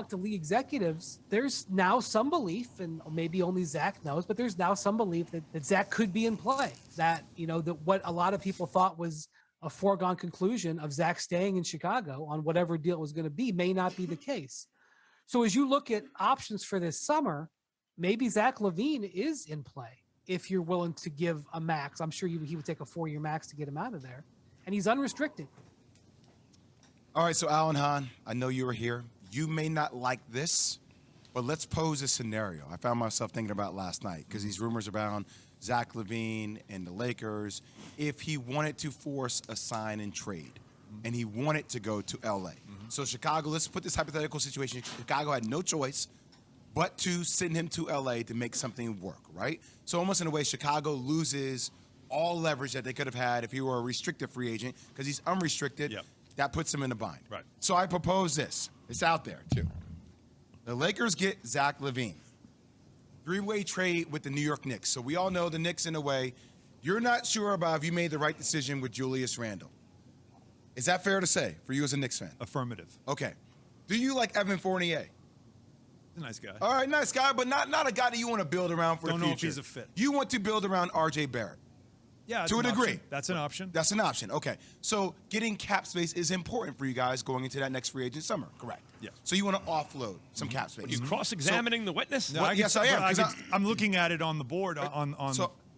talk to league executives, there's now some belief, and maybe only Zach knows, but there's now some belief that Zach could be in play. That, that what a lot of people thought was a foregone conclusion of Zach staying in Chicago on whatever deal it was going to be may not be the case. So as you look at options for this summer, maybe Zack Lavine is in play if you're willing to give a max. I'm sure he would take a 4-year max to get him out of there. And he's unrestricted. All right, so Alan Hahn, I know you were here. You may not like this, but let's pose a scenario I found myself thinking about last night because these rumors around Zack Lavine and the Lakers, if he wanted to force a sign and trade and he wanted to go to L.A. So Chicago, let's put this hypothetical situation. Chicago had no choice but to send him to L.A. to make something work, right? So almost in a way, Chicago loses all leverage that they could have had if he were a restricted free agent because he's unrestricted. Yep. That puts him in a bind. Right. So I propose this. It's out there, too. The Lakers get Zack Lavine. 3-way trade with the New York Knicks. So we all know the Knicks, in a way, you're not sure about if you made the right decision with Julius Randle. Is that fair to say for you as a Knicks fan? Affirmative. Okay. Do you like Evan Fournier? He's a nice guy. All right, nice guy, but not a guy that you want to build around for the future. Don't know if he's a fit. You want to build around R.J. Barrett. Yeah, to a degree. Option. That's an option. That's an option. Okay. So getting cap space is important for you guys going into that next free agent summer. Correct. Yes. So you want to offload some cap space. Are you cross-examining the witness? No, yes, I am. I'm looking at it on the board on.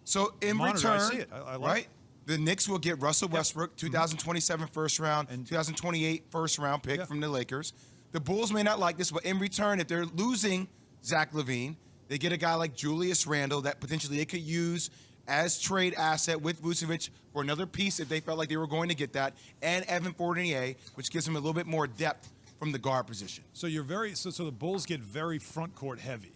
So in monitor, return, I see it. I like right? The Knicks will get Russell Westbrook, 2027 first round, and 2028 first round pick from the Lakers. The Bulls may not like this, but in return, if they're losing Zack Lavine, they get a guy like Julius Randle that potentially they could use as trade asset with Vucevic for another piece if they felt like they were going to get that, and Evan Fournier, which gives them a little bit more depth from the guard position. So you're so the Bulls get very front court heavy.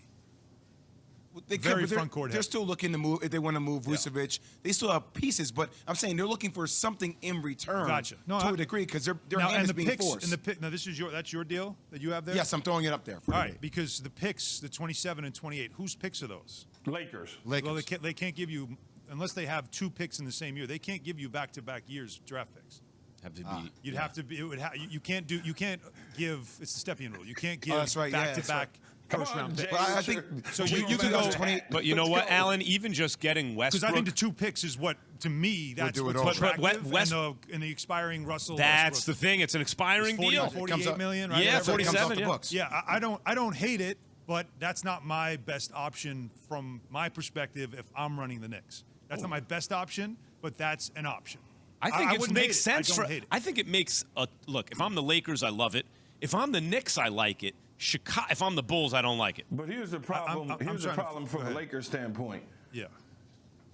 They Very could, but front court they're heavy. still looking to move if they want to move Vucevic. They still have pieces, but I'm saying they're looking for something in return Gotcha. No, to a degree because their now, hand and is the being picks, forced. And the pick. Now that's your deal that you have there. Yes, I'm throwing it up there. For All you. right, because the picks, the 27 and 28, whose picks are those? Lakers. Well, they can't give you unless they have 2 picks in the same year. They can't give you back-to-back years draft picks. Have to be. You'd have to be. It would. You can't do. You can't give. It's the Stepien rule. You can't give that's right, yeah, back-to-back first round picks. But I think So you you can go. 2020. But you know what, Alan? Even just getting Because Westbrook. I think the 2 picks is what, to me, that's do it what's all. attractive. But and the expiring Russell. that's Westbrook. the thing. It's an expiring It's 40, deal. 48 million, right? Yeah, Whatever. It comes 47. off the Yeah. books. Yeah, I don't hate it, but that's not my best option from my perspective if I'm running the Knicks. That's not my best option, but that's an option. I think it wouldn't hate makes sense. I don't hate it. I think it makes a look. If I'm the Lakers, I love it. If I'm the Knicks, I like it. Chicago. If I'm the Bulls, I don't like it. But here's the problem. I'm Here's the trying to- problem go from a ahead. Lakers standpoint. Yeah.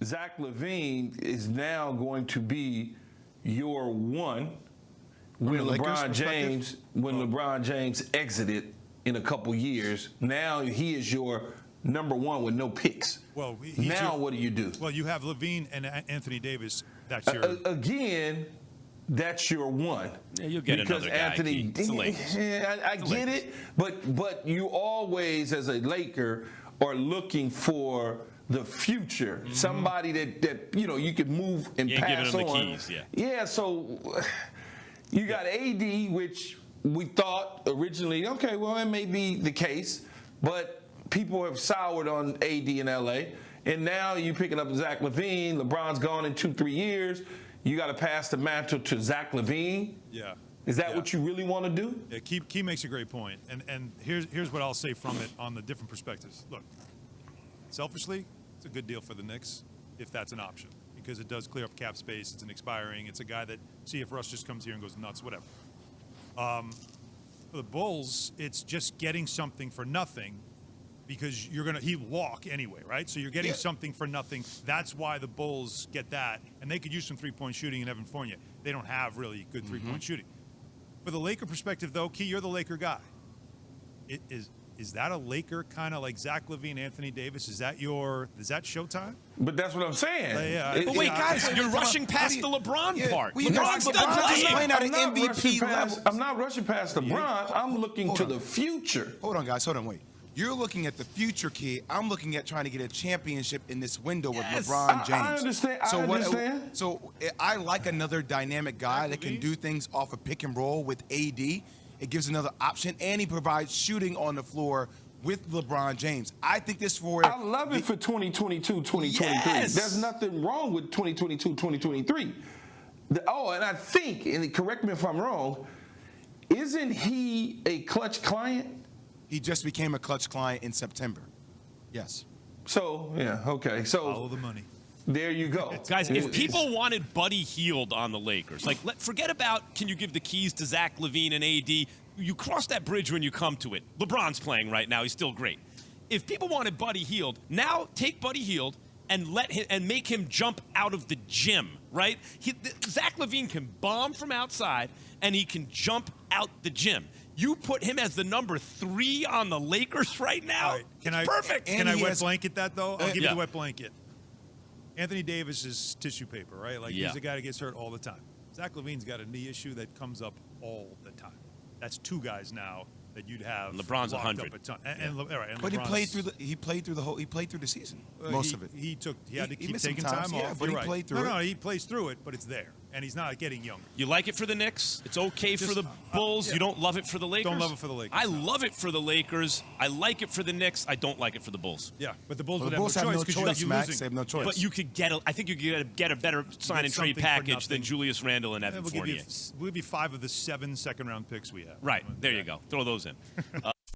Zack Lavine is now going to be your one when a Lakers LeBron perspective? James LeBron James exited in a couple years. Now he is your number one with no picks. Well, he's now your- what do you do? Well, you have Levine and Anthony Davis. That's your. Again, that's your one. Yeah, you'll get because another guy, Anthony, Keith. It's the Lakers. Yeah, I the get Lakers. it, but you always, as a Laker, are looking for the future. Somebody that you can move and You ain't pass giving on. him the keys, yeah. Yeah, so you got AD, which we thought originally, okay, well, it may be the case, but people have soured on AD in LA. And now you're picking up Zack Lavine. LeBron's gone in 2-3 years. You got to pass the mantle to Zack Lavine. Yeah. Is that Yeah. what you really want to do? Yeah, Key makes a great point, and here's what I'll say from it on the different perspectives. Look, selfishly, it's a good deal for the Knicks if that's an option because it does clear up cap space. It's an expiring. It's a guy that see if Russ just comes here and goes nuts, whatever. For the Bulls, it's just getting something for nothing because he'll walk anyway, right? So you're getting something for nothing. That's why the Bulls get that, and they could use some three-point shooting in Evan Fournier. They don't have really good three-point shooting. For the Laker perspective, though, Key, you're the Laker guy. Is that a Laker kind of like Zack Lavine, Anthony Davis? Is that Showtime? But that's what I'm saying. Yeah, But wait, guys, you're rushing past the LeBron part. well, you guys- LeBron's still LeBron's just playing. playing at an I'm not MVP rushing past- level. I'm not rushing past LeBron. I'm looking to the future. Hold on, guys. Hold on. Wait. You're looking at the future, Key. I'm looking at trying to get a championship in this window with LeBron James. I understand. I understand. So I like another dynamic guy that can do things off a pick and roll with AD. It gives another option, and he provides shooting on the floor with LeBron James. I think this for I love it for 2022, 2023. Yes. There's nothing wrong with 2022, 2023. And I think, and correct me if I'm wrong, isn't he a clutch client? He just became a clutch client in September. Yes. So, yeah, okay. So Follow the money. there you go. Guys, if people wanted Buddy Hield on the Lakers, like, forget about can you give the keys to Zach Lavine and AD. You cross that bridge when you come to it. LeBron's playing right now. He's still great. If people wanted Buddy Hield, now take Buddy Hield and make him jump out of the gym, right? Zach Lavine can bomb from outside, and he can jump out the gym. You put him as the number 3 on the Lakers right now. All right. It's perfect. Can I wet blanket that, though? I'll give you Yeah. the wet blanket. Anthony Davis is tissue paper, right? Like, Yeah. he's a guy that gets hurt all the time. Zach LaVine's got a knee issue that comes up all the time. That's 2 guys now that you'd have. LeBron's locked 100. up a ton. And But he LeBron's- played through the season. Most of it. He had to He keep missed some taking times, time yeah, off. but he You're right. played through it. No, he plays through it, but it's there, and he's not getting younger. You like it for the Knicks. It's okay for Just, the Bulls. yeah. You don't love it for the Lakers. Don't love it for the Lakers, I no. love it for the Lakers. I like it for the Knicks. I don't like it for the Bulls. Yeah, but the Bulls Well, would the Bulls have have no no choice choice, because you're Max. losing. They have no choice. But you could I think you could get a better sign and trade something for package than nothing. Julius Randle and Evan We'll give Fournier. you 5 of the 7 second-round picks we have. Right there, you go. Throw those in.